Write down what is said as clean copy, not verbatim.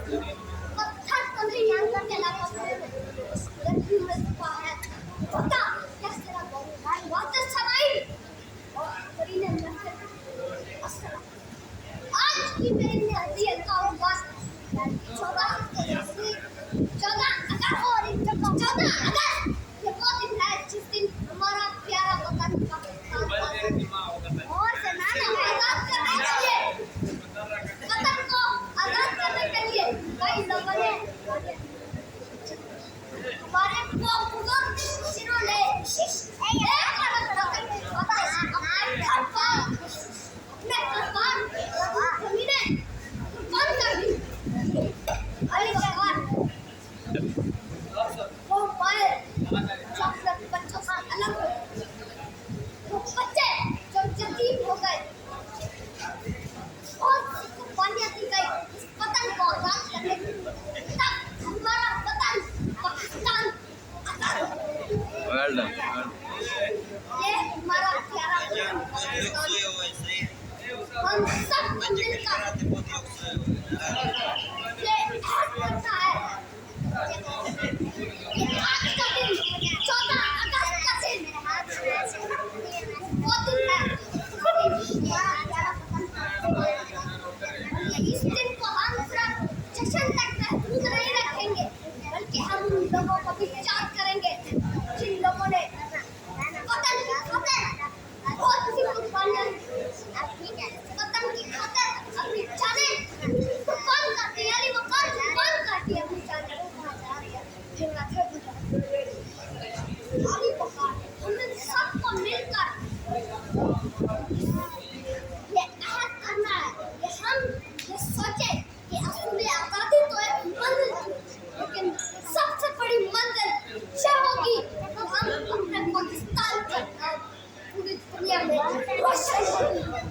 पत्थर तले यांगा के लाका लड़की में छुपा है पता कैसे तेरा भाई वापस समाई और करीने लड़के अस्सलाम आज की मेरी नसीहत का बस 14 अगस्त और 14 अगस्त ये वो दिन है जिस दिन हमारा प्यारा वतन पाकिस्तान और सेनानी आजाद करने के लिए वतन को आजाद करने के लिए कई लोगों ने हमारे बुजुर्ग जिन्होंने अपने कुर्बान जमीनें कुर्बान कर दी अली जवान वो पाए चॉकलेट बच्चों से अलग हो वो बच्चे जो यतीम हो गए और कुर्बानियां दी गई इस वतन को आजाद करने के लिए तब हमारा वतन पाकिस्तान आजाद हो ये हमारा प्यारा हम सब मिलकर ये आज करता है ये आज का दिन 14 अगस्त का दिन वो दिन है इस दिन को हम सिर्फ जश्न तक महदूद नहीं रखेंगे बल्कि हम उन लोगों को भी याद करेंगे जिन लोगों ने वतन की खातिर बहुत सी कुर्बानियां वतन की खातिर अपनी जानें कुर्बान कर दी यानी वो कुर्बान कर दी अपनी जानें अली बकार हमने सबको मिलकर ये अहद करना है कि हम ये सोचे कि असली आज़ादी तो एक मंजिल थी लेकिन सबसे बड़ी मंजिल ये होगी तो हम अपने पाकिस्तान को पूरी दुनिया में रोशन करेंगे।